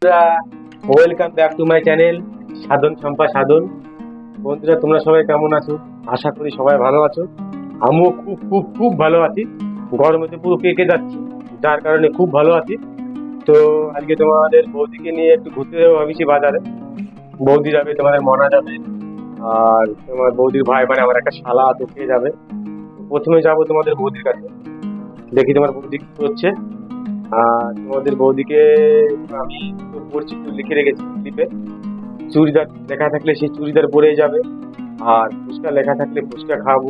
বন্ধুরা, welcome back to my channel Sadhan Sampa Sadhan. বন্ধুরা, তোমরা সবাই কেমন আছো? আশা করি সবাই ভালো আছো। আমিও খুব খুব খুব ভালো আছি। গরমে তো পুরো পেকে যাচ্ছি, যার কারণে খুব ভালো আছি। তো আজকে তোমাদের বৌদিকে নিয়ে একটু ঘুরতে যাবো ভাবিছি বাজারে। বৌদি যাবে, তোমাদের মনা যাবে, আর তোমার বৌদির ভাই মানে আমার একটা শালা আছে, সে যাবে। প্রথমে যাবো তোমাদের বৌদির কাছে, দেখি তোমার বৌদি কি করছে। আর তোমাদের বৌদিকে আমি তো পড়ছি, একটু লিখে রেখেছি স্লিপে। চুড়িদার লেখা থাকলে সেই চুড়িদার পরে যাবে, আর ফুচকা লেখা থাকলে ফুচকা খাবো।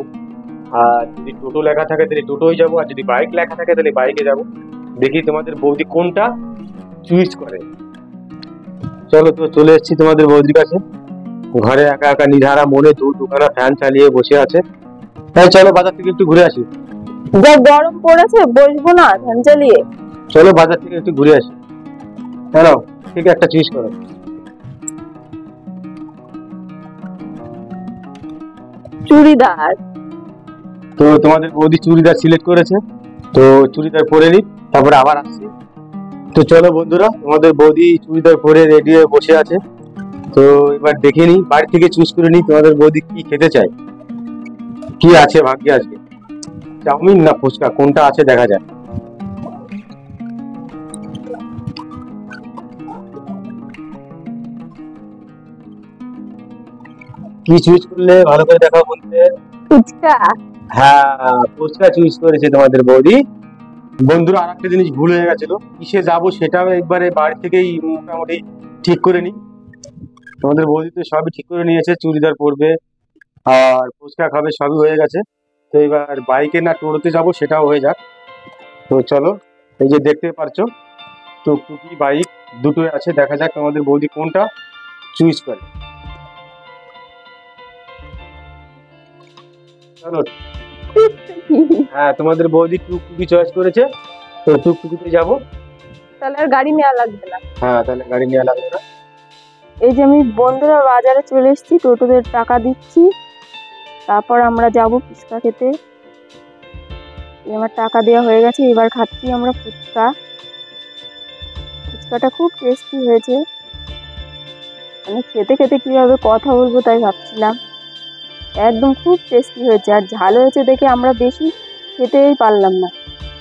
আর যদি টোটো লেখা থাকে তাহলে টোটোই যাবো, আর যদি বাইক লেখা থাকে তাহলে বাইকে যাবো। দেখি তোমাদের বৌদি কোনটা চুজ করে। চলো, তো চলে এসেছি তোমাদের বৌদির কাছে। ঘরে একা একা নিধারা মনে দুখানা ফ্যান চালিয়ে বসে আছে। তাই চলো বাজার থেকে একটু ঘুরে আসি। যা গরম পড়েছে, বসবো না ফ্যান চালিয়ে? চলো বাজার থেকে একটু ঘুরে আসি। কেন, ঠিক একটা চুজ করো। চুড়িদার। তো তোমাদের বৌদি চুড়িদার সিলেক্ট করেছে, তো চুড়িদার পরে নিই, তারপরে আবার আসছি। তো চলো বন্ধুরা, তোমাদের বৌদি চুড়িদার পরে রেডি হয়ে বসে আছে। তো এবার দেখে নিই, বাড়ি থেকে চুজ করে নিই তোমাদের বৌদি কি খেতে চায়, কি আছে ভাগ্যে আজকে, চাউমিন না ফুচকা, কোনটা আছে দেখা যায়। কি চুজ করলে ভালো করে দেখাও বন্ধুদের। ফুচকা। হ্যাঁ, ফুচকা চুজ করেছে তোমাদের বৌদি। বন্ধুরা, আর একটা জিনিস ভুল হয়ে গেছিল, কিসে যাবো সেটাও একবারে বাড়ি থেকেই মোটামুটি ঠিক করে নিই। তোমাদের বৌদি তো সবই ঠিক করে নিয়েছে, চুড়িদার পরবে আর ফুচকা খাবে, সবই হয়ে গেছে। তো এবার বাইকে না টোটোতে যাবো সেটাও হয়ে যাক। তো চলো, এই যে দেখতে পারছো টুকটুকি বাইক দুটোই আছে, দেখা যাক তোমাদের বৌদি কোনটা চুজ করে। চলো, হ্যাঁ তোমাদের বৌদি টুকটুকি চয়েস করেছে, তো টুকটুকিতে যাবো। তাহলে আর গাড়ি নেওয়া লাগবে না। হ্যাঁ, তাহলে গাড়ি নেওয়া লাগবে না। এই যে আমি বন্ধুরা বাজারে চলে এসেছি, টোটোদের টাকা দিচ্ছি, তারপর আমরা যাব ফুচকা খেতে। আমার টাকা দেওয়া হয়ে গেছে, এবার খাচ্ছি আমরা ফুচকা। ফুচকাটা খুব টেস্টি হয়েছে। আমি খেতে খেতে কিভাবে কথা বলবো তাই ভাবছিলাম। একদম খুব টেস্টি হয়েছে, আর ঝাল হয়েছে দেখে আমরা বেশি খেতেই পারলাম না।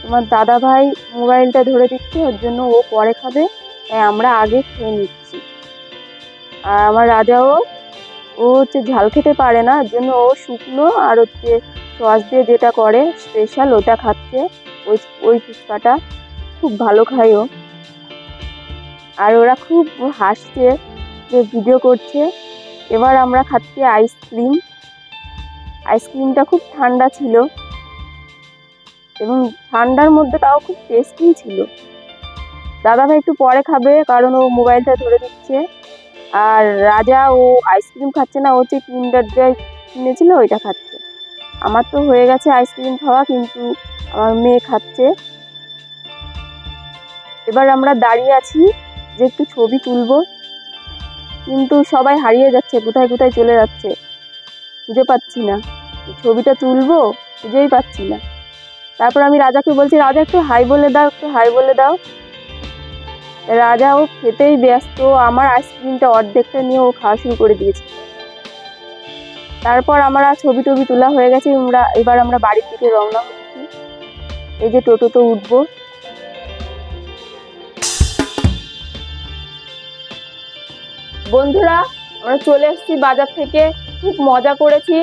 তোমার দাদা ভাই মোবাইলটা ধরে দিচ্ছে, ওর জন্য ও পরে খাবে, তাই আমরা আগে খেয়ে নিচ্ছি। আর আমার রাজাও, ও হচ্ছে ঝাল খেতে পারে না, ওর জন্য ও শুকনো আর হচ্ছে সস দিয়ে যেটা করে স্পেশাল ওটা খাচ্ছে। ওই ওই ফুচকাটা খুব ভালো খায় ও। আর ওরা খুব হাসছে যে ভিডিও করছে। এবার আমরা খাচ্ছি আইসক্রিম। আইসক্রিমটা খুব ঠান্ডা ছিল এবং ঠান্ডার মধ্যে তাও খুব টেস্টি ছিল। দাদা ভাই একটু পরে খাবে, কারণ ও মোবাইলটা ধরে দিচ্ছে। আর রাজা ও আইসক্রিম খাচ্ছে না, ও হচ্ছে কিন্ডার জয় কিনেছিল ওইটা খাচ্ছে। আমার তো হয়ে গেছে আইসক্রিম খাওয়া, কিন্তু আমার মেয়ে খাচ্ছে। এবার আমরা দাঁড়িয়ে আছি যে একটু ছবি তুলবো, কিন্তু সবাই হারিয়ে যাচ্ছে, কোথায় কোথায় চলে যাচ্ছে খুঁজে পাচ্ছি না। ছবিটা তুলবো, খুঁজেই পাচ্ছি না। তারপর আমি রাজাকে বলছি, রাজা একটু হাই বলে দাও, একটু হাই বলে দাও। রাজা ও খেতেই ব্যস্ত, আমার আইসক্রিমটা অর্ধেকটা নিয়ে ও খাওয়া শুরু করে দিয়েছে। তারপর আমরা ছবি টবি তোলা হয়ে গেছে, এবার আমরা বাড়ির দিকে রওনা হচ্ছি। এই যে টোটোতে উঠবো। বন্ধুরা, আমরা চলে এসেছি বাজার থেকে, খুব মজা করেছি।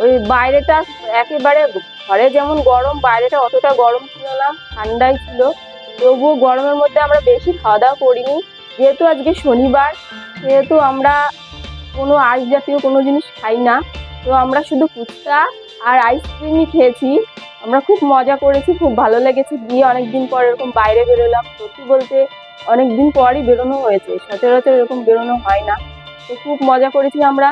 ওই বাইরেটা একেবারে, ঘরে যেমন গরম, বাইরেটা অতটা গরম ছিল না, ঠান্ডাই ছিল। তবুও গরমের মধ্যে আমরা বেশি খাওয়া দাওয়া করিনি, যেহেতু আজকে শনিবার, সেহেতু আমরা কোনো আঁশ জাতীয় কোনো জিনিস খাই না। তো আমরা শুধু ফুচকা আর আইসক্রিমই খেয়েছি। আমরা খুব মজা করেছি, খুব ভালো লেগেছে গিয়ে। অনেকদিন পর এরকম বাইরে বেরোলাম, সত্যি বলতে অনেকদিন পরই বেরোনো হয়েছে, সচরাচর এরকম বেরোনো হয় না। তো খুব মজা করেছি আমরা।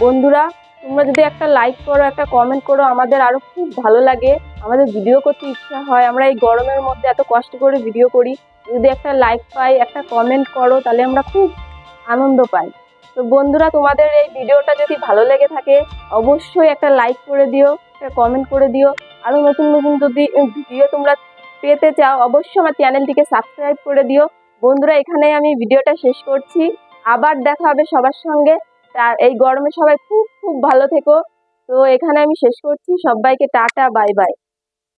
বন্ধুরা, তোমরা যদি একটা লাইক করো, একটা কমেন্ট করো, আমাদের আরো খুব ভালো লাগে, আমাদের ভিডিও করতে ইচ্ছা হয়। আমরা এই গরমের মধ্যে এত কষ্ট করে ভিডিও করি, যদি একটা লাইক পাই, একটা কমেন্ট করো, তাহলে আমরা খুব আনন্দ পাই। তো বন্ধুরা, তোমাদের এই ভিডিওটা যদি ভালো লেগে থাকে, অবশ্যই একটা লাইক করে দিও, একটা কমেন্ট করে দিও। আরো নতুন নতুন যদি ভিডিও তোমরা পেতে চাও, অবশ্যই আমার চ্যানেলটিকে সাবস্ক্রাইব করে দিও। বন্ধুরা, এখানেই আমি ভিডিওটা শেষ করছি। আবার দেখা হবে সবার সঙ্গে। এই গরমে সবাই খুব খুব ভালো থেকো। তো এখানে আমি শেষ করছি। সবাইকে টাটা, বাই বাই।